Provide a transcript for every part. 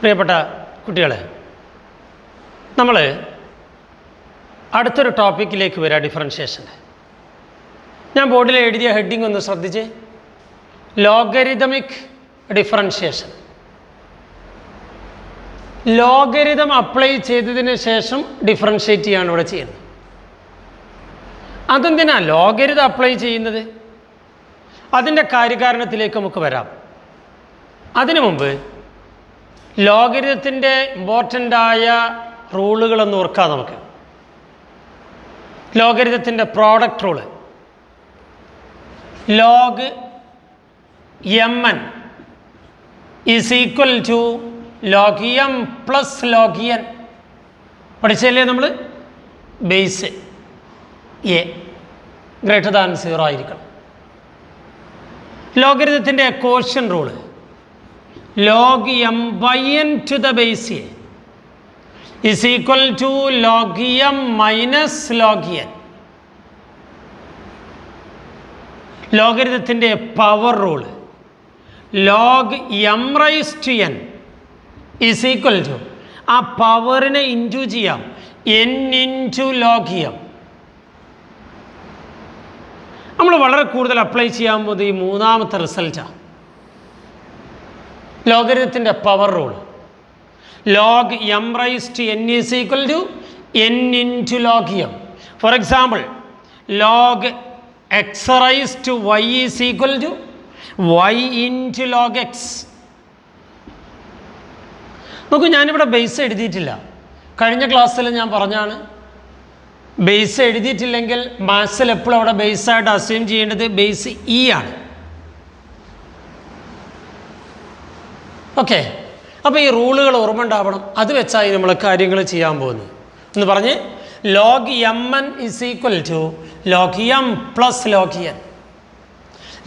പ്രിയപ്പെട്ട കുട്ടികളെ, നമ്മൾ അടുത്തൊരു ടോപ്പിക്കിലേക്ക് വരാം, ഡിഫറൻഷിയേഷൻ. ഞാൻ ബോർഡിൽ എഴുതിയ ഹെഡിങ് ഒന്ന് ശ്രദ്ധിച്ച്, ലോഗരിതമിക് ഡിഫറൻഷിയേഷൻ. ലോഗരിതം അപ്ലൈ ചെയ്തതിന് ശേഷം ഡിഫറൻഷിയേറ്റ് ചെയ്യാണ് ഇവിടെ ചെയ്യുന്നത്. അതെന്തിനാ ലോഗരിതം അപ്ലൈ ചെയ്യുന്നത്? അതിൻ്റെ കാര്യകാരണത്തിലേക്ക് നമുക്ക് വരാം. അതിനു മുമ്പ് ലോഗരിതത്തിൻ്റെ ഇമ്പോർട്ടൻ്റായ റൂളുകളൊന്ന് ഓർക്കാം. നമുക്ക് ലോഗരിതത്തിൻ്റെ product rule, log M N is equal to log M plus log N. പഠിച്ചല്ലേ നമ്മൾ? ബേസ് എ ഗ്രേറ്റർ ദാൻ 0 ആയിരിക്കണം. ലോഗരിതത്തിൻ്റെ quotient rule, log M by N to the base A is equal to log M minus log N. ലോഗരിതത്തിൻ്റെ power rule, log M raise to N is equal to, ആ പവറിനെ into ചെയ്യാം, N into log M. നമ്മൾ വളരെ കൂടുതൽ apply ചെയ്യാൻ പോകുന്നത് ഈ മൂന്നാമത്തെ റിസൾട്ടാണ്, ലോഗരിതത്തിൻ്റെ power rule. Log M raise to N is equal to N into log M. For example, log X raise to Y is equal to Y into log X. നോക്കൂ, ഞാനിവിടെ ബേസ് എഴുതിയിട്ടില്ല. കഴിഞ്ഞ ക്ലാസ്സിൽ ഞാൻ പറഞ്ഞാണ്, ബേസ് എഴുതിയിട്ടില്ലെങ്കിൽ മാത്സിൽ എപ്പോഴും അവിടെ ബേസായിട്ട് അസ്യൂം ചെയ്യേണ്ടത് ബേസ് ഇ ആണ്. ഓക്കെ, അപ്പോൾ ഈ റൂളുകൾ ഓർമ്മ ഉണ്ടാവണം. അത് വെച്ചായി നമ്മൾ കാര്യങ്ങൾ ചെയ്യാൻ പോകുന്നത് എന്ന് പറഞ്ഞ്, log M n is equal to log M plus log n.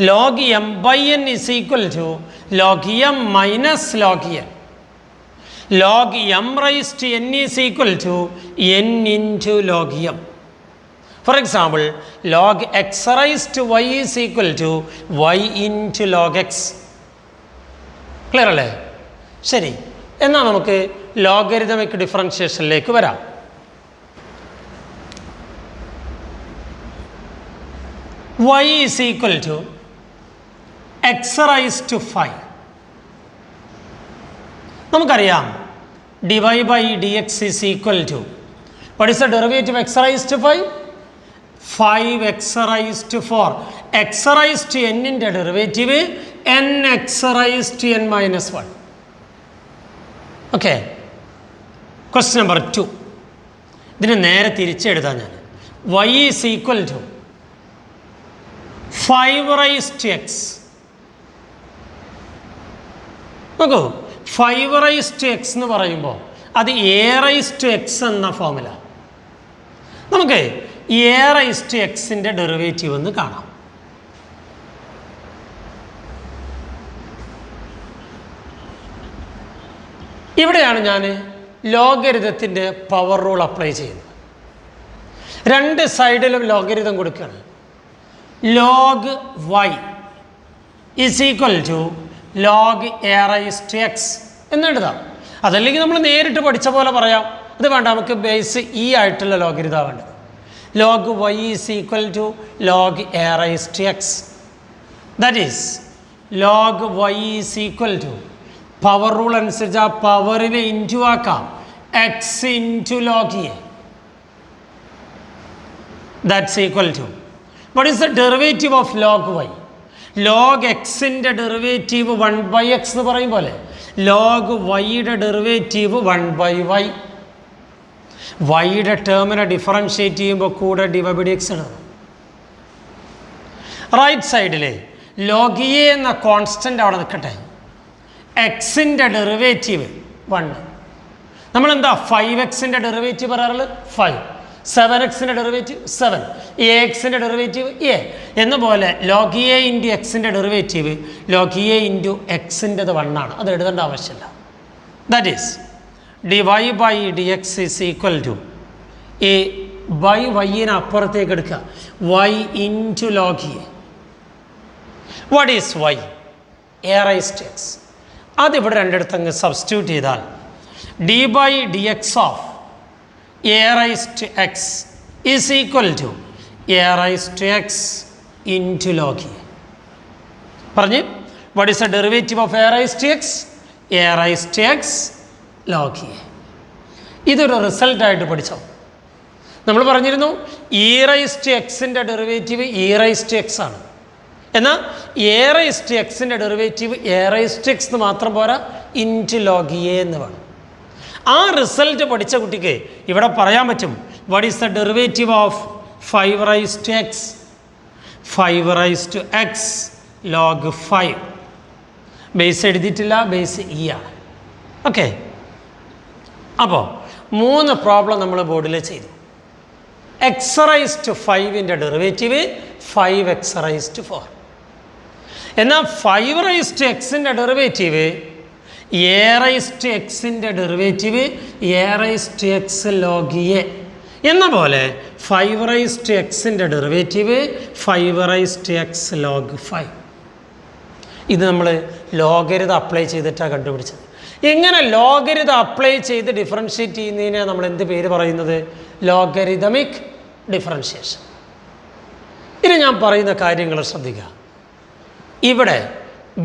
Log M by n is equal to log M minus log n. Log M raise to N is equal to N into log M. For example, log X raise to Y is equal to Y into log x. Clear അല്ലേ? ശരി, എന്നാൽ നമുക്ക് logarithmic ഡിഫറൻഷിയേഷനിലേക്ക് വരാം. y is equal to X raise to 5. നമുക്കറിയാം dy by dx is equal to, what is the derivative of x raised to 5? 5x raised to 4. x raised to n ൻ്റെ derivative nx raised to n minus 1. Okay, question number 2. ഇതിന് നേരെ തിരിച്ചെഴുതാം ഞാൻ. y is equal to 5 raised to x. നോക്കൂ, 5 raised to x എന്ന് പറയുമ്പോൾ അത് a raised to x എന്ന formula. നമുക്ക് a raised to x-ൻ്റെ ഡെറിവേറ്റീവ് എന്ന് കാണാം. ഇവിടെയാണ് ഞാൻ ലോഗരിതത്തിൻ്റെ പവർ റൂൾ അപ്ലൈ ചെയ്യുന്നത്. രണ്ട് സൈഡിലും ലോഗരിതം കൊടുക്കുകയാണ്. Log y is equal to log a raise to x എന്നെഴുതാം. അതല്ലെങ്കിൽ നമ്മൾ നേരിട്ട് പഠിച്ച പോലെ പറയാം. അത് വേണ്ട, നമുക്ക് ബേസ് ഇ ആയിട്ടുള്ള ലോഗരിതമാണ് വേണ്ടത്. Log y is equal to log a raise to x. That is log y is equal to, power rule അനുസരിച്ച് ആ പവറിനെ ഇൻറ്റു ആക്കാം, x into log a. That's equal to, what is the derivative of log y? Log എക്സിൻ്റെ derivative 1/x എന്ന് പറയും പോലെ log വൈയുടെ derivative 1/y. വൈയുടെ ടേമിനെ ഡിഫറൻഷ്യേറ്റ് ചെയ്യുമ്പോൾ കൂടെ dy/dx ആണ്. റൈറ്റ് സൈഡിൽ ലോഗ് എ എന്ന കോൺസ്റ്റൻ്റ് അവിടെ നിൽക്കട്ടെ, എക്സിൻ്റെ ഡെറിവേറ്റീവ് 1. നമ്മളെന്താ 5x-ൻ്റെ ഡെറിവേറ്റീവ് പറയാറുള്ളത് 5, 7x-ൻ്റെ ഡെറിവേറ്റീവ് 7, ax-ൻ്റെ ഡെറിവേറ്റീവ് a എന്ന പോലെ ലോഗ് എ ഇൻറ്റു എക്സിൻ്റെ ഡെറിവേറ്റീവ് ലോഗ് എ ഇൻറ്റു എക്സിൻ്റെത് 1 ആണ്. അത് എഴുതേണ്ട ആവശ്യമില്ല. That is dy by dx is equal to a by y-നെ അപ്പുറത്തേക്ക് എടുക്കുക, y into log A. What is y? a raised to x. അതിവിടെ രണ്ടിടത്ത് അങ്ങ് സബ്സ്റ്റിറ്റ്യൂട്ട് ചെയ്താൽ D by D X of A raise to X is equal to A raise to X into log A. പറഞ്ഞ് what is the derivative of A raise to X? A raise to X log A. ഇതൊരു റിസൾട്ടായിട്ട് പഠിച്ചോ. നമ്മൾ പറഞ്ഞിരുന്നു E raise to എക്സിൻ്റെ derivative E raise to X ആണ്. എന്നാൽ A raise to എക്സിൻ്റെ derivative A raise to X എന്ന് മാത്രം പോരാ, ഇൻറ്റു ലോഗ് എ എന്ന് വേണം. ആ റിസൾട്ട് പഠിച്ച കുട്ടിക്ക് ഇവിടെ പറയാൻ പറ്റും what is the derivative of 5 raise to X? 5 raise to X log 5. Base എഴുതിയിട്ടില്ല, ബേസ് ഇ ആണ്. ഓക്കെ, അപ്പോൾ 3 പ്രോബ്ലം നമ്മൾ ബോർഡിൽ ചെയ്തു. എക്സ് റൈസ് ടു 5ൻ്റെ ഡെറിവേറ്റീവ് 5x റൈസ് ടു 4. എന്നാൽ 5 റൈസ് ടു എക്സിൻ്റെ ഡെറിവേറ്റീവ് എ റൈസ് ടു എക്സിൻ്റെ derivative A raise to X log A എന്ന പോലെ 5 റൈസ് ടു എക്സിൻ്റെ derivative 5 raise to X log 5. ഇത് നമ്മൾ ലോഗരിതം അപ്ലൈ ചെയ്തിട്ടാണ് കണ്ടുപിടിച്ചത്. എങ്ങനെ ലോഗരിതം അപ്ലൈ ചെയ്ത് ഡിഫറൻഷ്യേറ്റ് ചെയ്യുന്നതിനെ നമ്മൾ എന്ത് പേര് പറയുന്നത്? Logarithmic differentiation. ഇനി ഞാൻ പറയുന്ന കാര്യങ്ങൾ ശ്രദ്ധിക്കുക. ഇവിടെ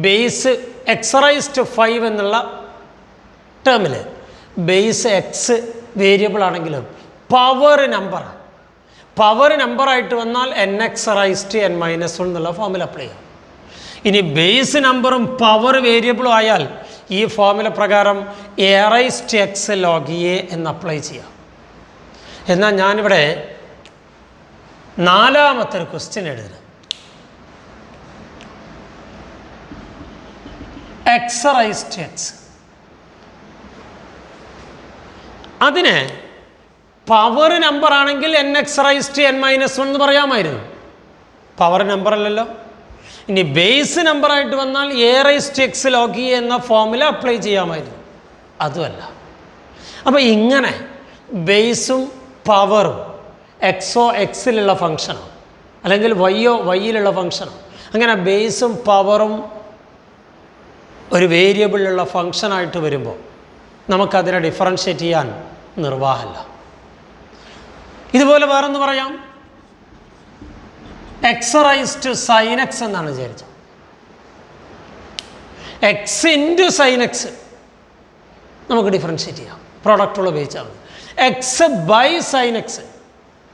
ബേസ് എക്സ് റൈസ് ടു 5 എന്നുള്ള ടേമിൽ ബേസ് എക്സ് വേരിയബിൾ ആണെങ്കിലും പവർ നമ്പറാണ്. പവർ നമ്പറായിട്ട് വന്നാൽ n x raise to n - 1 എന്നുള്ള ഫോമിൽ അപ്ലൈ ചെയ്യാം. ഇനി ബേസ് നമ്പറും പവർ വേരിയബിളും ആയാൽ ഈ ഫോമുല പ്രകാരം a raise to X log a എന്ന് അപ്ലൈ ചെയ്യാം. എന്നാൽ ഞാനിവിടെ 4ാമത്തെ ഒരു ക്വസ്റ്റ്യൻ എഴുതുന്നത് എക്സ് റൈസ് ടു എക്സ്. അതിന് പവർ നമ്പർ ആണെങ്കിൽ n x raise to n - 1 എന്ന് പറയാമായിരുന്നു. പവർ നമ്പർ അല്ലല്ലോ. ഇനി ബേസ് നമ്പറായിട്ട് വന്നാൽ a raise to X log A എന്ന ഫോമുല അപ്ലൈ ചെയ്യാമായിരുന്നു. അതുമല്ല. അപ്പോൾ ഇങ്ങനെ ബേസും പവറും എക്സോ എക്സിലുള്ള ഫങ്ഷനോ അല്ലെങ്കിൽ വൈയോ വൈയിലുള്ള ഫങ്ഷനോ, അങ്ങനെ ബേസും പവറും ഒരു വേരിയബിളിലുള്ള ഫങ്ഷനായിട്ട് വരുമ്പോൾ നമുക്കതിനെ ഡിഫറൻഷ്യേറ്റ് ചെയ്യാൻ നിർവാഹമില്ല. ഇതുപോലെ വേറൊന്ന് പറയാം. X raise to sine x എന്നാണ് വിചാരിച്ചത്. എക്സ് ഇൻറ്റു സൈൻ എക്സ് നമുക്ക് ഡിഫറൻഷ്യേറ്റ് ചെയ്യാം, പ്രോഡക്റ്റുകൾ ഉപയോഗിച്ചാൽ മതി. എക്സ് ബൈ സൈൻ എക്സ്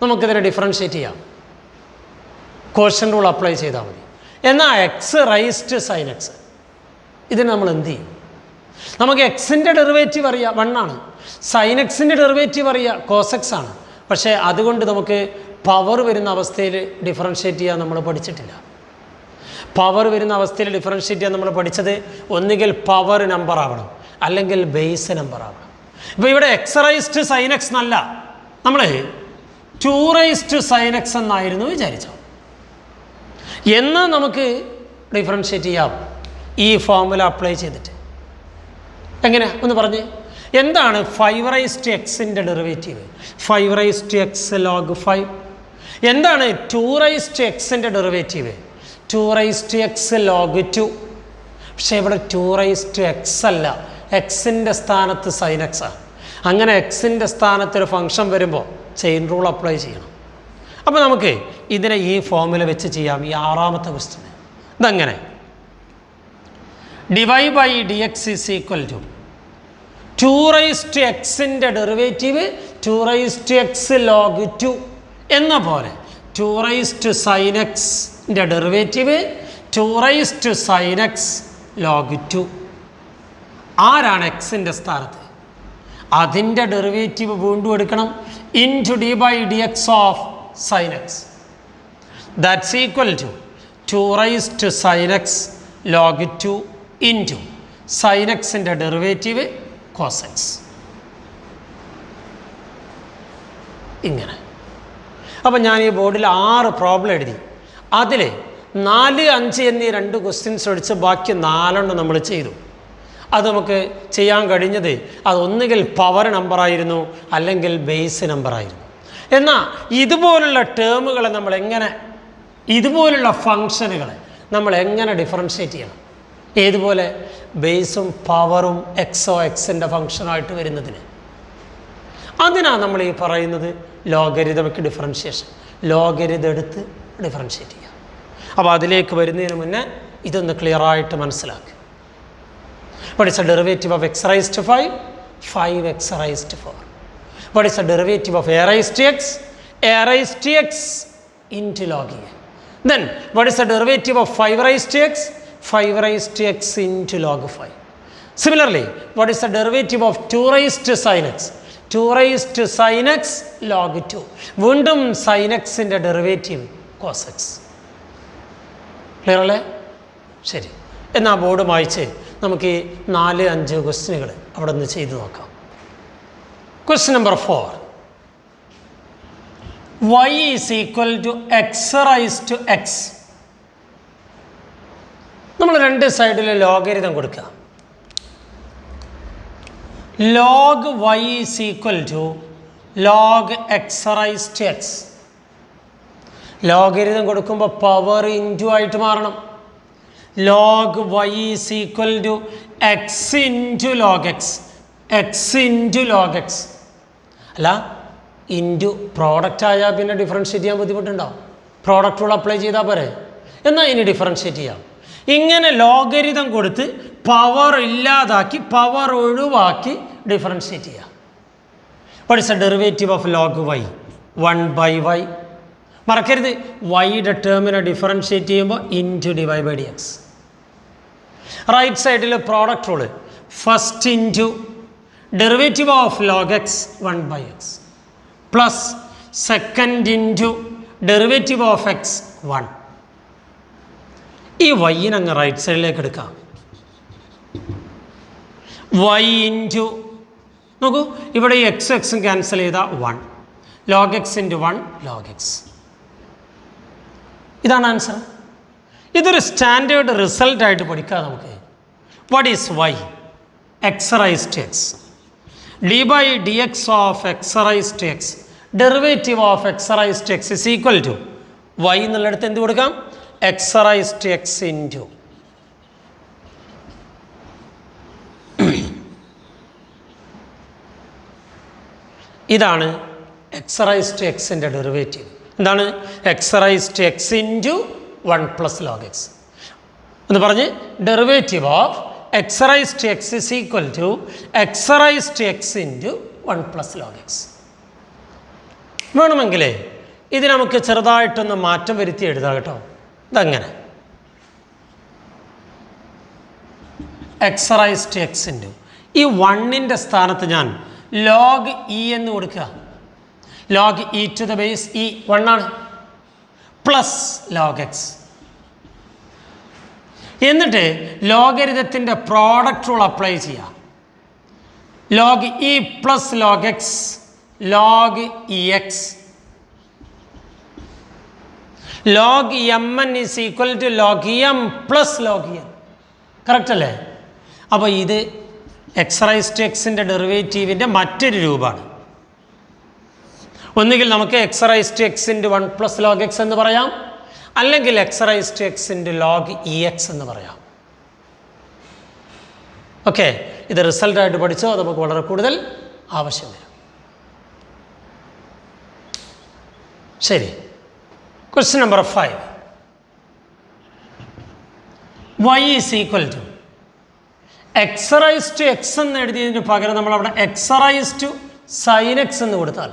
നമുക്കിതിനെ ഡിഫറൻഷ്യേറ്റ് ചെയ്യാം, കോഷ്യൻ റൂൾ അപ്ലൈ ചെയ്താൽ മതി. എന്നാൽ x raise to sine x ഇതിന് നമ്മൾ എന്ത് ചെയ്യും? നമുക്ക് എക്സിൻ്റെ ഡെറിവേറ്റീവ് അറിയാം 1 ആണ്, സൈൻ എക്സിൻ്റെ ഡെറിവേറ്റീവ് അറിയാം കോസ് എക്സ് ആണ്. പക്ഷേ അതുകൊണ്ട് നമുക്ക് പവർ വരുന്ന അവസ്ഥയിൽ ഡിഫറൻഷ്യേറ്റ് ചെയ്യാൻ നമ്മൾ പഠിച്ചിട്ടില്ല. പവർ വരുന്ന അവസ്ഥയിൽ ഡിഫറൻഷ്യേറ്റ് ചെയ്യാൻ നമ്മൾ പഠിച്ചത് ഒന്നുകിൽ പവർ നമ്പർ ആവണം അല്ലെങ്കിൽ ബേസ് നമ്പർ ആവണം. ഇപ്പോൾ ഇവിടെ x raise to sine x എന്നല്ല, നമ്മൾ 2 റൈസ് ടു സൈൻ എക്സ് എന്നായിരുന്നു വിചാരിച്ചോ. എന്നാൽ നമുക്ക് ഡിഫറൻഷ്യേറ്റ് ചെയ്യാം ഈ ഫോമുല അപ്ലൈ ചെയ്തിട്ട്. എങ്ങനെ ഒന്ന് പറഞ്ഞ്? എന്താണ് 5 റൈസ് ടു എക്സിൻ്റെ derivative? 5 raise to X log 5. എന്താണ് 2 റൈസ് ടു എക്സിൻ്റെ derivative? 2 raise to X log 2. പക്ഷേ ഇവിടെ 2 റൈസ് ടു എക്സ് അല്ല, എക്സിൻ്റെ സ്ഥാനത്ത് സൈൻ എക്സാണ്. അങ്ങനെ എക്സിൻ്റെ സ്ഥാനത്തൊരു ഫംഗ്ഷൻ വരുമ്പോൾ ചെയിൻ റൂൾ അപ്ലൈ ചെയ്യണം. അപ്പോൾ നമുക്ക് ഇതിനെ ഈ ഫോമുല വെച്ച് ചെയ്യാം. ഈ 6ാമത്തെ ക്വസ്റ്റ്യൻ ഇതങ്ങനെ D Y by D X is equal to 2 raise to എക്സിൻ്റെ derivative 2 raise to X log 2 എന്ന പോലെ 2 റൈസ് ടു സൈൻ എക്സിൻ്റെ derivative 2 raise to sine X log 2. ആരാണ് എക്സിൻ്റെ സ്ഥാനത്ത്? അതിൻ്റെ ഡെറിവേറ്റീവ് വീണ്ടും എടുക്കണം, into D by D X of sine X. That's equal to 2 raise to sine X log 2 into sine എക്സിൻ്റെ ഡെറിവേറ്റീവ് കോസ് എക്സ്. ഇങ്ങനെ. അപ്പോൾ ഞാൻ ഈ ബോർഡിൽ 6 പ്രോബ്ലം എഴുതി. അതിൽ 4, 5 എന്നീ 2 ക്വസ്റ്റ്യൻസ് ഒഴിച്ച് ബാക്കി 4 നമ്മൾ ചെയ്തു. അത് നമുക്ക് ചെയ്യാൻ കഴിഞ്ഞത് അതൊന്നുകിൽ പവർ നമ്പറായിരുന്നു അല്ലെങ്കിൽ ബേസ് നമ്പറായിരുന്നു. എന്നാൽ ഇതുപോലുള്ള ടേമുകളെ നമ്മൾ എങ്ങനെ, ഇതുപോലുള്ള ഫങ്ഷനുകളെ നമ്മൾ എങ്ങനെ ഡിഫറൻഷ്യേറ്റ് ചെയ്യണം ഏതുപോലെ? ബേസും പവറും എക്സോ എക്സിൻ്റെ ഫംഗ്ഷനായിട്ട് വരുന്നതിന്. അതിനാണ് നമ്മൾ ഈ പറയുന്നത് ലോഗരിതമിക് ഡിഫറൻഷിയേഷൻ. ലോഗരിതം എടുത്ത് ഡിഫറൻഷിയേറ്റ് ചെയ്യുക. അപ്പോൾ അതിലേക്ക് വരുന്നതിന് മുന്നേ ഇതൊന്ന് ക്ലിയറായിട്ട് മനസ്സിലാക്കുക. What is the derivative of x raised to 5? 5x raised to 4. What is the derivative of a raised to x? A raised to x into log a. Then what is the derivative of 5 raised to x? 5 raised to x into log 5. Similarly, what is the derivative of 2 raised to sin x? 2 raised to sin x log 2. വീണ്ടും sin x ൻ്റെ derivative cos x. Clear അല്ലേ? ശരി, എന്നാൽ board വായിച്ച് നമുക്ക് ഈ 4-5 ക്വസ്റ്റ്യനുകൾ അവിടെ നിന്ന് ചെയ്ത് നോക്കാം. Question number 4. y is equal to X raise to x. നമ്മൾ രണ്ട് സൈഡിൽ ലോഗരിതം കൊടുക്കുക. Log y is equal to log X raise to x. Logarithm കൊടുക്കുമ്പോൾ പവർ ഇൻറ്റു ആയിട്ട് മാറണം. Log y is equal to X into log x. X into log x അല്ല, into product ആയാൽ പിന്നെ ഡിഫറൻഷ്യേറ്റ് ചെയ്യാൻ ബുദ്ധിമുട്ടുണ്ടാവും. പ്രോഡക്റ്റ് റൂൾ അപ്ലൈ ചെയ്താൽ പോരെ? എന്നാൽ ഇനി ഡിഫറൻഷ്യേറ്റ് ചെയ്യാം. ഇങ്ങനെ ലോഗരിതം കൊടുത്ത് പവർ ഇല്ലാതാക്കി പവർ ഒഴിവാക്കി ഡിഫറൻഷ്യേറ്റ് ചെയ്യാം. What is the derivative of log y? 1/y. മറക്കരുത്, വൈയുടെ ടേമിനെ ഡിഫറൻഷ്യേറ്റ് ചെയ്യുമ്പോൾ into D Y by D X. Right സൈഡിൽ product rule. First into derivative of log X 1/x plus second into derivative of X 1. ഈ വൈയിനെ അങ്ങ് right സൈഡിലേക്ക് എടുക്കാം. Y into, നോക്കൂ ഇവിടെ ഈ എക്സ് എക്സും ക്യാൻസൽ ചെയ്താൽ 1. Log X into 1 log X. ഇതാണ് ആൻസർ. ഇതൊരു സ്റ്റാൻഡേർഡ് റിസൾട്ടായിട്ട് പഠിക്കാം നമുക്ക്. What is Y? X raise to X. D by D X of X raise to X, derivative of X raise to X is equal to Y എന്നുള്ളിടത്ത് എന്ത് കൊടുക്കാം? X raise to X into ഇതാണ് X raise to എക്സിൻ്റെ derivative. എന്താണ്? X raise to X into 1 plus log X എന്ന് പറഞ്ഞ് derivative of X raise to X is equal to X raise to X into 1 plus log X. വേണമെങ്കിലേ ഇത് നമുക്ക് ചെറുതായിട്ടൊന്ന് മാറ്റം വരുത്തി എഴുതാം കേട്ടോ. ഇതങ്ങനെ X raise to X into ഈ 1ൻ്റെ സ്ഥാനത്ത് ഞാൻ ലോഗ് ഇ എന്ന് കൊടുക്കുക. Log E to the base E 1 ആണ്, പ്ലസ് ലോഗ് എക്സ്. എന്നിട്ട് ലോഗരിതത്തിൻ്റെ പ്രോഡക്റ്റ് റൂൾ അപ്ലൈ ചെയ്യാം. Log E plus log X log E X. Log M N is equal to log M plus log N. Correct അല്ലേ? അപ്പോൾ ഇത് X raise to എക്സിൻ്റെ ഡെറിവേറ്റീവിൻ്റെ മറ്റൊരു രൂപമാണ്. ഒന്നുകിൽ നമുക്ക് x raise to X into 1 plus log X എന്ന് പറയാം, അല്ലെങ്കിൽ x raise to X into log E x എന്ന് പറയാം. ഓക്കെ, ഇത് റിസൾട്ടായിട്ട് പഠിച്ചോ അത് നമുക്ക് വളരെ കൂടുതൽ ആവശ്യം വരും. ശരി, question number 5. y is equal to X raise to X എന്ന് എഴുതിയതിന് പകരം നമ്മൾ അവിടെ x raise to sine x എന്ന് കൊടുത്താൽ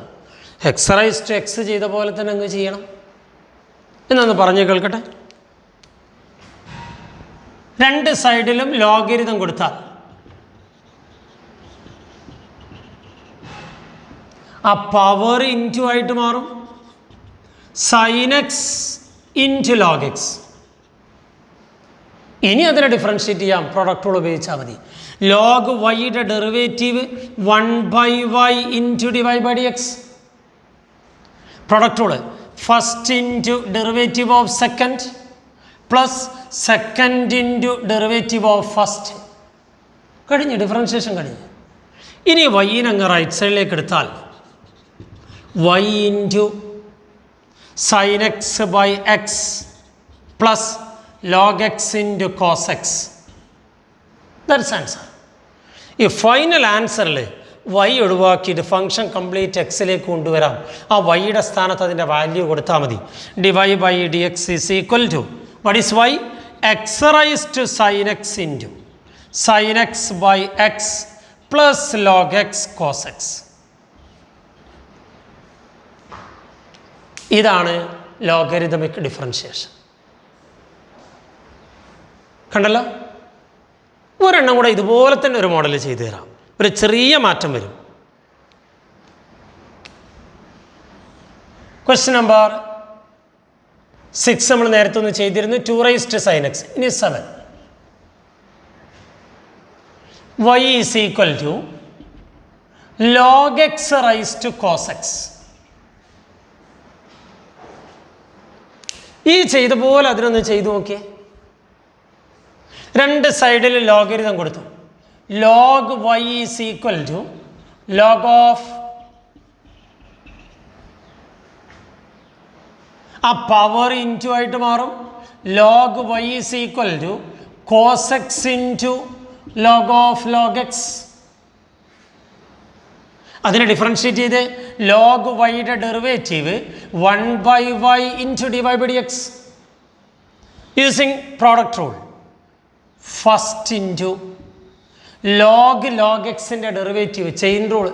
എക്സ് റൈസ് ടു എക്സ് ചെയ്ത പോലെ തന്നെ അങ്ങ് ചെയ്യണം എന്നൊന്ന് പറഞ്ഞു കേൾക്കട്ടെ. രണ്ട് സൈഡിലും ലോഗരിതം കൊടുത്താൽ ആ പവർ ഇൻറ്റു ആയിട്ട് മാറും. Sine x into log x. ഇനി അതിനെ ഡിഫറൻഷ്യേറ്റ് ചെയ്യാം, പ്രോഡക്റ്റ് റൂൾ ഉപയോഗിച്ചാൽ മതി. ലോഗ് വൈയുടെ derivative 1/y into D Y by D X. Product rule first into derivative of second plus second into derivative of first. കഴിഞ്ഞ് differentiation കഴിഞ്ഞ്. ഇനി വൈനെ അങ്ങ് റൈറ്റ് സൈഡിലേക്ക് എടുത്താൽ y into sine X by X plus log X into cos X. That's answer. ഈ final ആൻസറിൽ വൈ ഒഴിവാക്കിയിട്ട് ഫംഗ്ഷൻ കംപ്ലീറ്റ് എക്സിലേക്ക് കൊണ്ടുവരാം. ആ വൈയുടെ സ്ഥാനത്ത് അതിൻ്റെ വാല്യൂ കൊടുത്താൽ മതി. D Y by D X is equal to what is Y? X raise to sine x into sine X by X plus log x cos x. ഇതാണ് ലോഗരിതമിക് ഡിഫറൻഷിയേഷൻ. കണ്ടല്ലോ? ഒരെണ്ണം കൂടെ ഇതുപോലെ തന്നെ ഒരു മോഡൽ ചെയ്തു തരാം. ഒരു ചെറിയ മാറ്റം വരും. ക്വസ്റ്റ്യൻ നമ്പർ 6 നമ്മൾ നേരത്തെ ഒന്ന് ചെയ്തിരുന്നു. 2 റൈസ് ടു സൈൻ എക്സ്. ഇനി 7. Y is equal to log X raise to cos x. ഈ ചെയ്ത പോലെ അതിനൊന്ന് ചെയ്തു നോക്കിയേ. രണ്ട് സൈഡിൽ ലോഗരിതം കൊടുത്തു. Log y is equal to log of ആ പവർ ഇൻറ്റു ആയിട്ട് മാറും. Log y is equal to cos x into log of log x. അതിനെ ഡിഫറൻഷ്യേറ്റ് ചെയ്ത് ലോഗ് വൈയുടെ derivative 1/y into d y by D x using product rule. First into log എക്സിൻ്റെ derivative chain rule.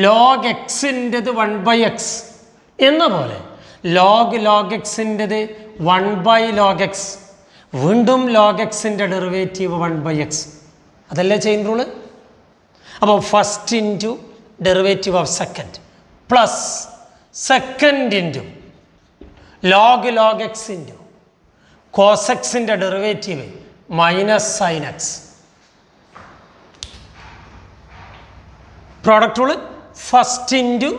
Log എക്സിൻ്റെത് 1/x എന്ന പോലെ log എക്സിൻ്റെത് 1/log x. വീണ്ടും log എക്സിൻ്റെ ഡെറിവേറ്റീവ് 1/x. അതല്ലേ ചെയിൻ റൂള്? അപ്പോൾ first into derivative of second plus second into log X into cos എക്സിൻ്റെ derivative minus sine x. Product rule first into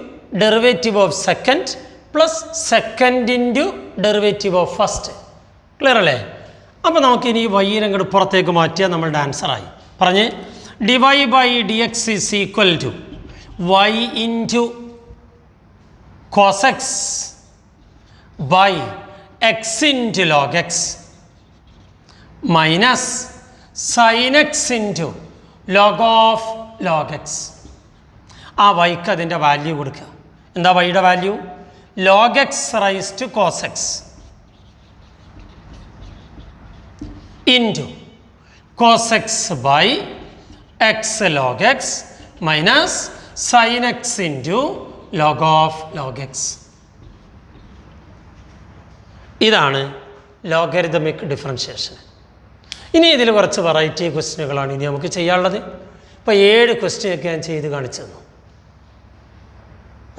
derivative of second plus second into derivative of first. Clear അല്ലേ? അപ്പോൾ നമുക്കിനി വൈയിൽ അങ്ങോട്ട് പുറത്തേക്ക് മാറ്റിയാൽ നമ്മളുടെ ആൻസറായി. പറഞ്ഞ് d y by D X is equal to Y into cos x by x into log x minus sine x into log of log x. ആ വൈക്ക് അതിൻ്റെ വാല്യൂ കൊടുക്കുക. എന്താ വൈയുടെ value? Log X raise to cos x into cos x by x log x minus sine x into log of log X. ഇതാണ് logarithmic differentiation. ഇനി ഇതിൽ കുറച്ച് വെറൈറ്റി ക്വസ്റ്റ്യനുകളാണ് ഇനി നമുക്ക് ചെയ്യാനുള്ളത്. ഇപ്പോൾ 7 ക്വസ്റ്റ്യനൊക്കെ ഞാൻ ചെയ്ത് കാണിച്ചു തന്നു.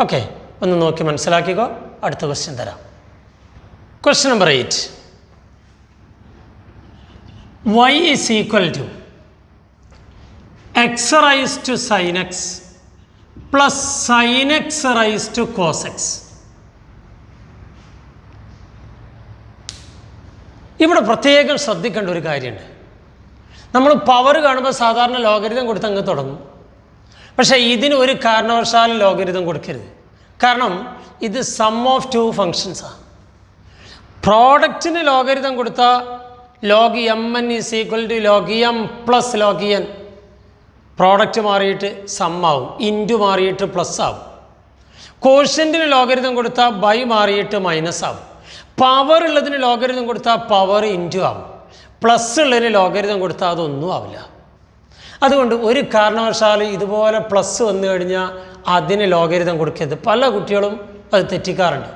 ഓക്കെ, ഒന്ന് നോക്കി മനസ്സിലാക്കിക്കോ. അടുത്ത ക്വസ്റ്റ്യൻ തരാം. Question number 8. y is equal to x raised to sin x plus sin x raised to cos x. ഇവിടെ പ്രത്യേകം ശ്രദ്ധിക്കേണ്ട ഒരു കാര്യമുണ്ട്. നമ്മൾ പവർ കാണുമ്പോൾ സാധാരണ ലോഗരിതം കൊടുത്ത് അങ്ങ് തുടങ്ങും. പക്ഷേ ഇതിന് ഒരു കാരണവശാലും ലോഗരിതം കൊടുക്കരുത്. കാരണം ഇത് സം ഓഫ് 2 ഫങ്ഷൻസാണ്. പ്രോഡക്റ്റിന് ലോഗരിതം കൊടുത്താൽ log M N is equal to log M plus log n. Product മാറിയിട്ട് സം ആവും, ഇൻറ്റു മാറിയിട്ട് പ്ലസ് ആവും. കോഷ്യൻറ്റിന് ലോഗരിതം കൊടുത്താൽ ബൈ മാറിയിട്ട് മൈനസ് ആവും. പവർ ഉള്ളതിന് ലോഗരിതം കൊടുത്താൽ പവർ ഇൻറ്റു ആവും. പ്ലസ് ഉള്ളതിന് ലോഗരിതം കൊടുത്താൽ അതൊന്നും ആവില്ല. അതുകൊണ്ട് ഒരു കാരണവശാലും ഇതുപോലെ പ്ലസ് വന്നു കഴിഞ്ഞാൽ അതിന് ലോഗരിതം കൊടുക്കരുത്. പല കുട്ടികളും അത് തെറ്റിക്കാറുണ്ട്.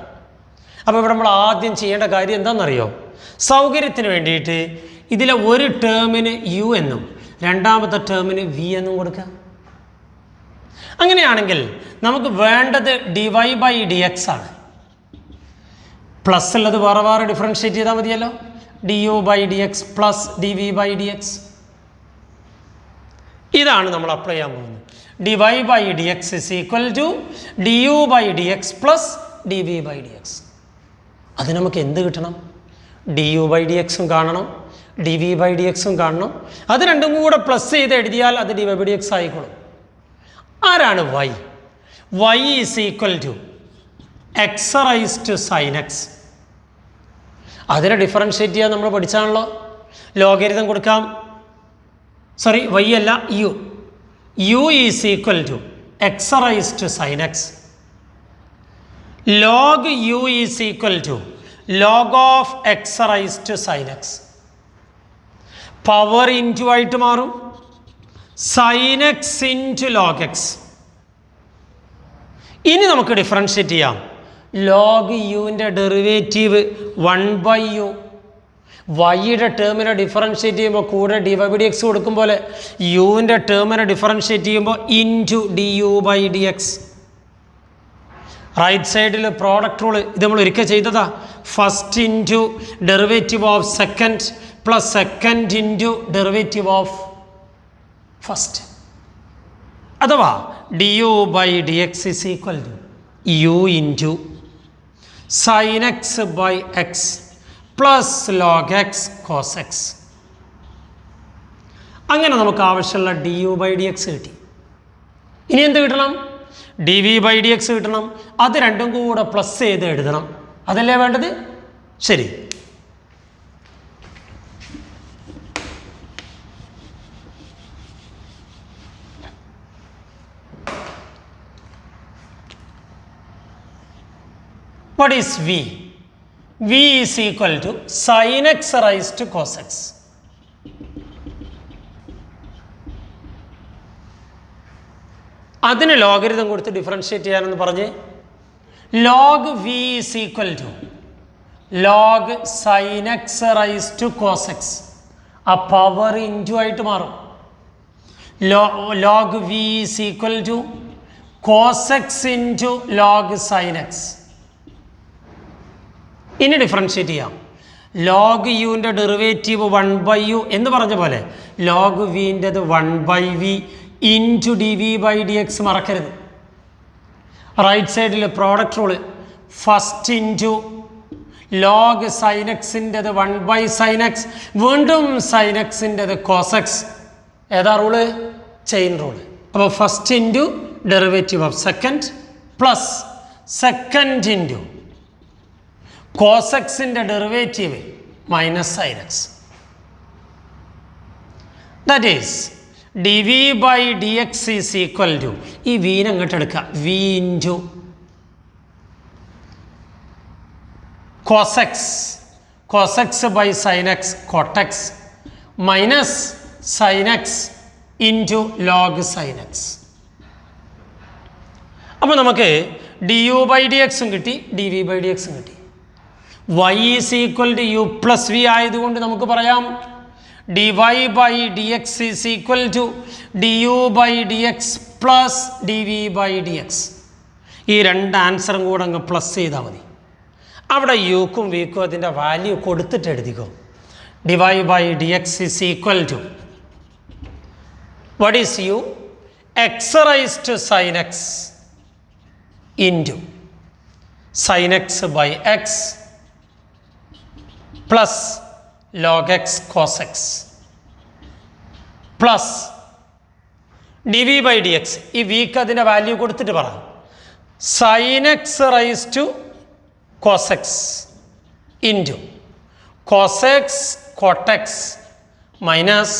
അപ്പോൾ ഇവിടെ നമ്മൾ ആദ്യം ചെയ്യേണ്ട കാര്യം എന്താണെന്നറിയോ? സൗകര്യത്തിന് വേണ്ടിയിട്ട് ഇതിലെ ഒരു ടേമിന് യു എന്നും രണ്ടാമത്തെ ടേമിന് വി എന്നും കൊടുക്കുക. അങ്ങനെയാണെങ്കിൽ നമുക്ക് വേണ്ടത് ഡിവൈ ബൈ ഡി എക്സ് ആണ്. പ്ലസ് ഉള്ളത് വേറെ വേറെ ഡിഫറൻഷ്യേറ്റ് ചെയ്താൽ മതിയല്ലോ. D u by D x plus d v by D x. ഇതാണ് നമ്മൾ അപ്ലൈ ചെയ്യാൻ പോകുന്നത്. D y by D x is equal to d u by D x plus d v by D x. അത് നമുക്ക് എന്ത് കിട്ടണം? ഡി യു ബൈ ഡി എക്സും കാണണം, ഡി വി ബൈ ഡി എക്സും കാണണം. അത് രണ്ടും കൂടെ പ്ലസ് ചെയ്ത് എഴുതിയാൽ അത് d y by D x ആയിക്കോളും. ആരാണ് y? Y is equal to X raise to sine x. അതിനെ ഡിഫറൻഷ്യേറ്റ് ചെയ്യാൻ നമ്മൾ പഠിച്ചാണല്ലോ. ലോഗരിതം കൊടുക്കാം. സോറി വൈ അല്ല u, u is equal to X raise to sine X. Log u is equal to log of X raise to sine x. Power into ആയിട്ട് മാറും, sine x into log x. ഇനി നമുക്ക് differentiate ചെയ്യാം. Log യുവിൻ്റെ derivative 1/u, വൈയുടെ ടേമിനെ differentiate ചെയ്യുമ്പോൾ കൂടെ d y by D x കൊടുക്കും പോലെ യുവിൻ്റെ ടേമിനെ ഡിഫറൻഷ്യേറ്റ് ചെയ്യുമ്പോൾ into d u by D X. Right സൈഡിൽ പ്രോഡക്റ്റ് റൂൾ ഇത് നമ്മൾ ഒരിക്കൽ ചെയ്തതാ. First into derivative of second plus second into derivative of first. അഥവാ d u by D x is equal to u into sine X by X plus log x cos x. അങ്ങനെ നമുക്ക് ആവശ്യമുള്ള d u by D x കിട്ടി. ഇനി എന്ത് കിട്ടണം? D v by D x കിട്ടണം. അത് രണ്ടും കൂടെ പ്ലസ് ചെയ്ത് എഴുതണം. അതല്ലേ വേണ്ടത്? ശരി. What is V? V is equal to sin x raised to cos x. അതിന് ലോഗരിതം കൊടുത്ത് ഡിഫറൻഷ്യേറ്റ് ചെയ്യാനെന്ന് പറഞ്ഞ് log v is equal to log sine x raise to cos x. ആ പവർ ഇൻറ്റു ആയിട്ട് മാറും. Log v is equal to cos x into log sine x. ഇനി differentiate ചെയ്യാം. Log യുവിൻ്റെ ഡെറിവേറ്റീവ് 1/u എന്ന് പറഞ്ഞ പോലെ ലോഗ് വിൻ്റെത് 1/v into d v by D x മറക്കരുത്. റൈറ്റ് സൈഡിൽ product rule first into log sine എക്സിൻ്റെത് 1/sin x, വീണ്ടും സൈൻ എക്സിൻ്റെത് കോസ് എക്സ്. ഏതാ റൂള്? Chain rule. അപ്പോൾ first into derivative of second plus second into cos എക്സിൻ്റെ derivative minus sine x. That is d v by D X is equal to, ഈ വീനെ അങ്ങോട്ട് എടുക്കുക, v into cos x, cos x by sine x cot x minus sine x into log sine x. അപ്പോൾ നമുക്ക് D u by D എക്സും കിട്ടി, D v by D എക്സും കിട്ടി. y is equal to u plus v ആയതുകൊണ്ട് നമുക്ക് പറയാം d y by D X is equal to d u by D x plus d v by D x. ഈ രണ്ട് ആൻസറും കൂടെ അങ്ങ് പ്ലസ് ചെയ്താൽ മതി. അവിടെ യുക്കും വിക്കും അതിൻ്റെ വാല്യൂ കൊടുത്തിട്ട് എഴുതിക്കോ. D y by D X is equal to what is u? X raise to sine x into sine X by X plus log x cos x plus d v by D x. ഈ വിക്ക് അതിൻ്റെ value കൊടുത്തിട്ട് പറ. Sine x raise to cos x into cos x cot x minus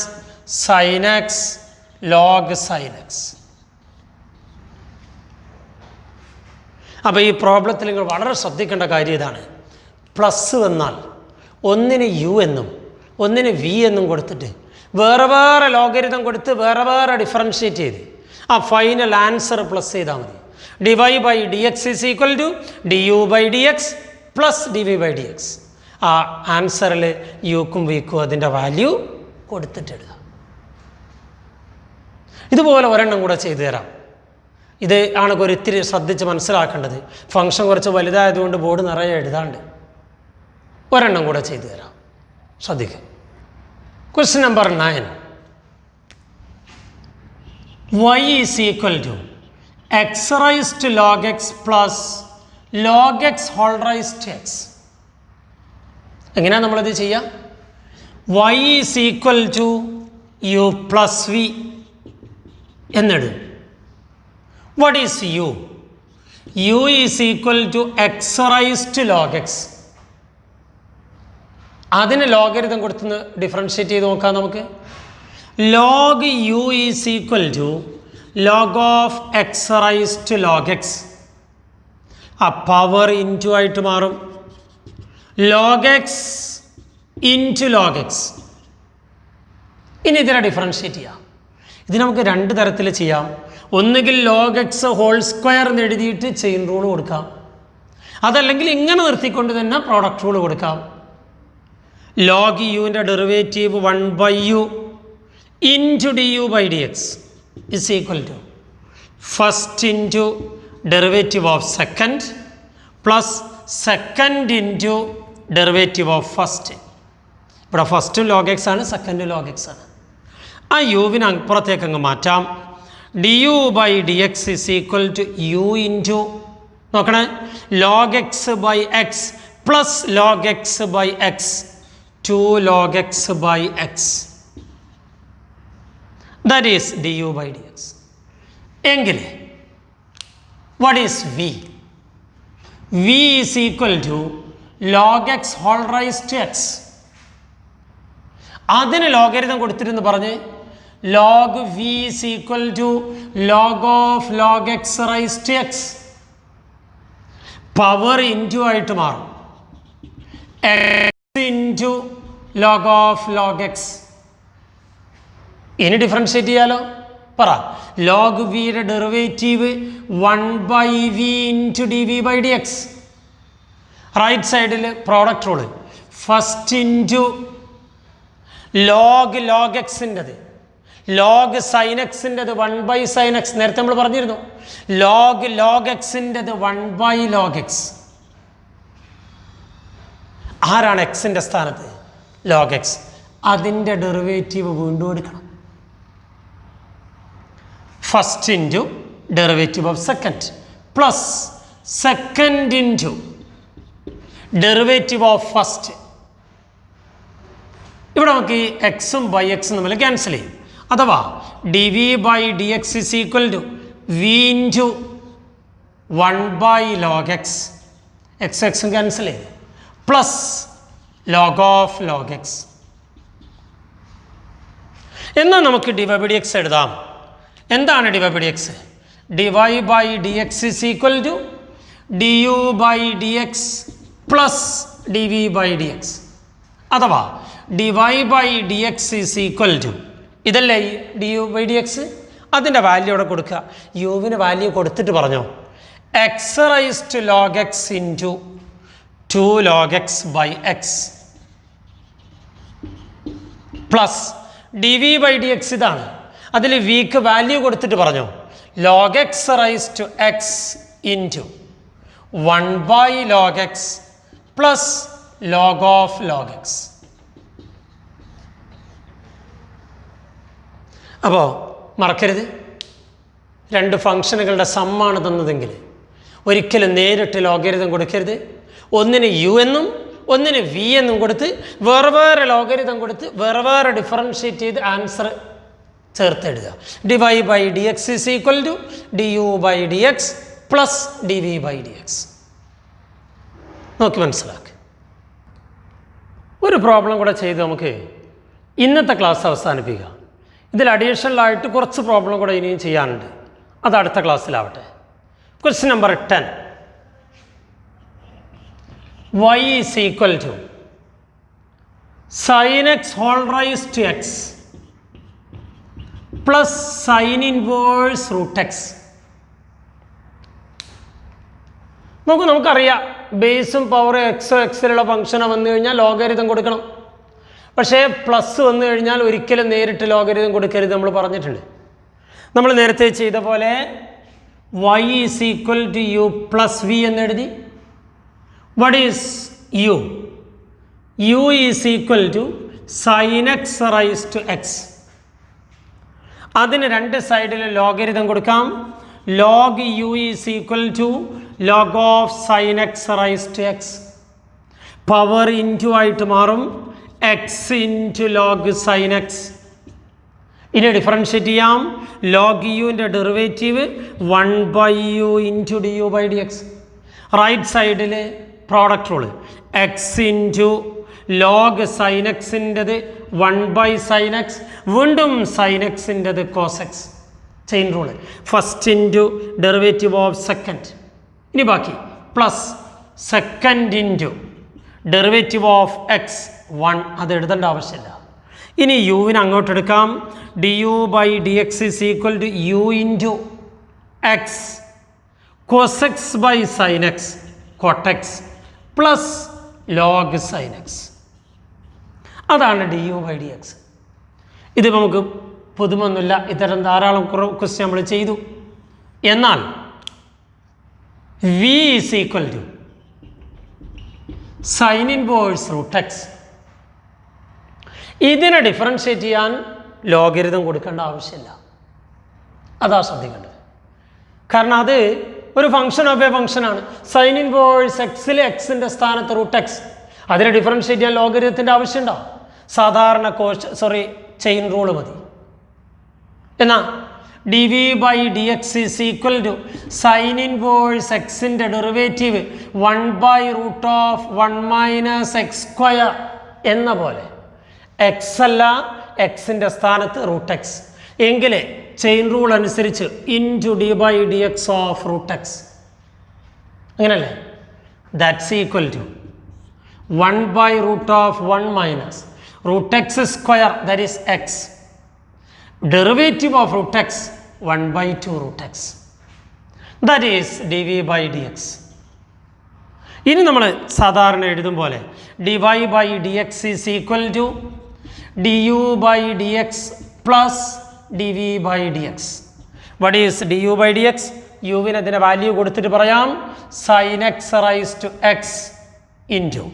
sine X log sine x. അപ്പോൾ ഈ പ്രോബ്ലത്തിൽ നിങ്ങൾ വളരെ ശ്രദ്ധിക്കേണ്ട കാര്യം ഇതാണ്. പ്ലസ് വന്നാൽ ഒന്നിന് യു എന്നും ഒന്നിന് വി എന്നും കൊടുത്തിട്ട് വേറെ വേറെ ലോഗരിതം കൊടുത്ത് വേറെ വേറെ ഡിഫറൻഷ്യേറ്റ് ചെയ്ത് ആ ഫൈനൽ ആൻസർ പ്ലസ് ചെയ്താൽ മതി. D y by D X is equal to d u by D x plus d v by D x. ആ ആൻസറിൽ യുക്കും വിക്കും അതിൻ്റെ വാല്യൂ കൊടുത്തിട്ടിടുക. ഇതുപോലെ ഒരെണ്ണം കൂടെ ചെയ്തു തരാം. ഇത് ആണ് ഒരിത്തിരി ശ്രദ്ധിച്ച് മനസ്സിലാക്കേണ്ടത്. ഫംഗ്ഷൻ കുറച്ച് വലുതായതുകൊണ്ട് ബോർഡ് നിറയെ എഴുതാണ്ട്. ഒരെണ്ണം കൂടെ ചെയ്തു തരാം, ശ്രദ്ധിക്കുക. Question number 9. y is equal to X raise to log x plus log x whole raise to x. എങ്ങനെയാണ് നമ്മളിത് ചെയ്യുക? y is equal to u plus v എന്നിടും. What is u? U is equal to X raise to log x. അതിന് logarithm കൊടുത്തുനിന്ന് differentiate ചെയ്ത് നോക്കാം നമുക്ക്. log u is equal to log of x raised to log x. ആ power into ആയിട്ട് മാറും. Log X into log x. ഇനി ഇതിനെ ഡിഫറൻഷ്യേറ്റ് ചെയ്യാം. ഇത് നമുക്ക് രണ്ട് തരത്തിൽ ചെയ്യാം. ഒന്നുകിൽ ലോഗ് എക്സ് ഹോൾ സ്ക്വയർ എന്ന് എഴുതിയിട്ട് ചെയിൻ റൂൾ കൊടുക്കാം. അതല്ലെങ്കിൽ ഇങ്ങനെ നിർത്തിക്കൊണ്ട് തന്നെ പ്രോഡക്റ്റ് റൂൾ കൊടുക്കാം. ലോഗ് യുവിൻ്റെ derivative 1/u into d u by D x is equal to first into derivative of second plus second into derivative of first. ഇവിടെ ഫസ്റ്റും ലോഗ് എക്സ് ആണ്, സെക്കൻഡും ലോഗ് എക്സ് ആണ്. ആ യുവിന് അപ്പുറത്തേക്ക് അങ്ങ് മാറ്റാം. D u by D x is equal to u into നോക്കണേ log x by X plus log x by x 2 log x by x. That is du by dx. എങ്കിൽ what is v? v is equal to log x whole raised to x. അതിന് logarithm കൊടുത്തിരുന്നു പറഞ്ഞ് log v is equal to log of log x raised to x. Power into ആയിട്ട് മാറും. Into log of log x. ഇനി differentiate ചെയ്യാലോ. പറ log വിയുടെ derivative 1/v into d v by D X. Right സൈഡിൽ product rule first into log log എക്സിൻ്റെത് log sine എക്സിൻ്റെത് 1/sin x. നേരത്തെ നമ്മൾ പറഞ്ഞിരുന്നു ലോഗ് ലോഗ് എക്സിൻ്റെത് 1/log x. ആരാണ് എക്സിൻ്റെ സ്ഥാനത്ത്? Log X. അതിൻ്റെ ഡെറിവേറ്റീവ് വീണ്ടും എടുക്കണം. First into derivative of second plus second into derivative of first. ഇവിടെ നമുക്ക് ഈ എക്സും ബൈ എക്സും തമ്മിൽ ക്യാൻസൽ ചെയ്യും. അഥവാ d v by D x is equal to v into 1/log x. X എക്സും ക്യാൻസൽ ചെയ്യും plus log of log x. എന്നാൽ നമുക്ക് ഡിവൈ ബൈ ഡി എക്സ് എഴുതാം. എന്താണ് d y by D x? D y by D x is equal to d u by D x plus d v by D x. അഥവാ d y by D x is equal to ഇതല്ലേ d u by D x. അതിൻ്റെ value അവിടെ കൊടുക്കുക. യുവിന് value കൊടുത്തിട്ട് പറഞ്ഞോ x raised to log X into 2 log x by x plus d v by D x. ഇതാണ്. അതിൽ വിക്ക് വാല്യൂ കൊടുത്തിട്ട് പറഞ്ഞോ log X raise to X into 1/log x plus log of log x. അപ്പോൾ മറക്കരുത്, രണ്ട് ഫംഗ്ഷനുകളുടെ സമ്മാണ് തന്നതെങ്കിൽ ഒരിക്കലും നേരിട്ട് ലോഗരിതം കൊടുക്കരുത്. ഒന്നിന് യു എന്നും ഒന്നിന് വി എന്നും കൊടുത്ത് വേറെ വേറെ ലോഗരിതം കൊടുത്ത് വേറെ വേറെ ഡിഫറൻഷ്യേറ്റ് ചെയ്ത് ആൻസർ ചേർത്ത് എഴുതുക. D y by D x is equal to d u by D x plus d v by D x. നോക്കി മനസ്സിലാക്കുക. ഒരു പ്രോബ്ലം കൂടെ ചെയ്ത് നമുക്ക് ഇന്നത്തെ ക്ലാസ് അവസാനിപ്പിക്കുക. ഇതിൽ അഡീഷണലായിട്ട് കുറച്ച് പ്രോബ്ലം കൂടെ ഇനിയും ചെയ്യാനുണ്ട്. അത് അടുത്ത ക്ലാസ്സിലാവട്ടെ. Question number 10. y is equal to sin x whole raised to x plus sin inverse root x. നമുക്കറിയാം ബേസും പവർ എക്സോ എക്സിലുള്ള ഫംഗ്ഷനോ വന്നു കഴിഞ്ഞാൽ ലോഗരിതം കൊടുക്കണം. പക്ഷേ പ്ലസ് വന്നു കഴിഞ്ഞാൽ ഒരിക്കലും നേരിട്ട് ലോഗരിതം കൊടുക്കരുത് നമ്മൾ പറഞ്ഞിട്ടുണ്ട്. നമ്മൾ നേരത്തെ ചെയ്ത പോലെ y is equal to u plus v എന്നെഴുതി. What is u? u is equal to sin x raised to x. അതിന് രണ്ട് സൈഡിൽ ലോഗരിതം കൊടുക്കാം. log u is equal to log of sin x raised to x. Power into ആയിട്ട് മാറും x into log sin x. ഇനി differentiate ചെയ്യാം. log യുവിൻ്റെ derivative 1/u into d u by D X. Right സൈഡിൽ product rule x into log sine എക്സിൻ്റെത് 1/sin x, വീണ്ടും sine എക്സിൻ്റെത് cos x. Chain rule. First into derivative of second. ഇനി ബാക്കി plus second into derivative of X 1. അത് എഴുതേണ്ട ആവശ്യമില്ല. ഇനി യുവിന് അങ്ങോട്ട് എടുക്കാം. du/dx is equal to u into X cos x by sin x cot x plus log sine X. അതാണ് du/dx. ഇത് നമുക്ക് പുതുമൊന്നുമില്ല, ഇത്തരം ധാരാളം ക്വസ്റ്റ്യൻ നമ്മൾ ചെയ്തു. എന്നാൽ v is equal to sine inverse root x. ഇതിനെ ഡിഫറൻഷ്യേറ്റ് ചെയ്യാൻ ലോഗരിതം കൊടുക്കേണ്ട ആവശ്യമില്ല. അതാ ശ്രദ്ധിക്കേണ്ടത്. കാരണം അത് ഒരു ഫംഗ്ഷൻ ഓഫ് എ ഫംഗ്ഷനാണ്. സൈൻ ഇൻവേഴ്സ് എക്സിൽ എക്സിൻ്റെ സ്ഥാനത്ത് റൂട്ട് എക്സ്. അതിനെ ഡിഫറൻഷ്യേറ്റ് ചെയ്യാൻ ലോഗരിതത്തിൻ്റെ ആവശ്യമുണ്ടോ? സാധാരണ ചെയിൻ റൂള് മതി. എന്നാ dv/dx is equal to sine inverse എക്സിൻ്റെ ഡെറിവേറ്റീവ് 1/√1 - x² എന്ന പോലെ എക്സ് അല്ല, എക്സിൻ്റെ സ്ഥാനത്ത് റൂട്ട് എക്സ് എങ്കിൽ ചെയിൻ റൂൾ അനുസരിച്ച് into d/dx of root x. അങ്ങനല്ലേ? That's equal to 1/√1 - √x², that is x. Derivative of root x 1/2 √x. That is dv/dx. ഇനി നമ്മൾ സാധാരണ എഴുതും പോലെ dy/dx is equal to du/dx plus dv/dx. What is du/dx? യുവിന് അതിൻ്റെ value കൊടുത്തിട്ട് പറയാം. Sine x raise to X into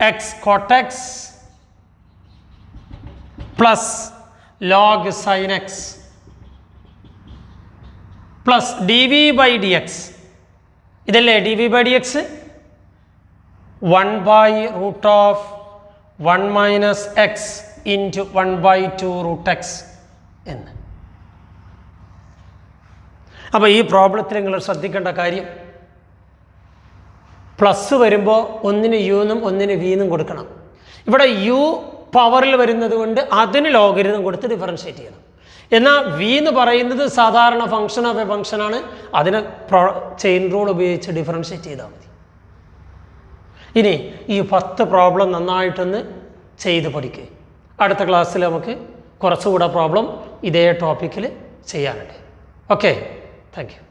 x cot x plus log sine x plus dv/dx. ഇതല്ലേ dv/dx? 1/√1 - x ഇൻറ്റു 1/2 √x എന്ന്. അപ്പോൾ ഈ പ്രോബ്ലത്തിൽ നിങ്ങൾ ശ്രദ്ധിക്കേണ്ട കാര്യം, പ്ലസ് വരുമ്പോൾ ഒന്നിന് യു എന്നും ഒന്നിന് വി എന്നും കൊടുക്കണം. ഇവിടെ യു പവറിൽ വരുന്നത് കൊണ്ട് അതിന് ലോഗരിതം കൊടുത്ത് ഡിഫറൻഷ്യേറ്റ് ചെയ്യണം. എന്നാൽ വി എന്ന് പറയുന്നത് സാധാരണ ഫംഗ്ഷൻ ഓഫ് എ ഫംഗ്ഷനാണ്. അതിനെ ചെയിൻ റൂൾ ഉപയോഗിച്ച് ഡിഫറൻഷ്യേറ്റ് ചെയ്താൽ മതി. ഇനി ഈ 10 പ്രോബ്ലം നന്നായിട്ടൊന്ന് ചെയ്ത് പഠിക്കുക. അടുത്ത ക്ലാസ്സിൽ നമുക്ക് കുറച്ചുകൂടെ പ്രോബ്ലം ഇതേ ടോപ്പിക്കിൽ ചെയ്യാനുണ്ട്. Okay, thank you.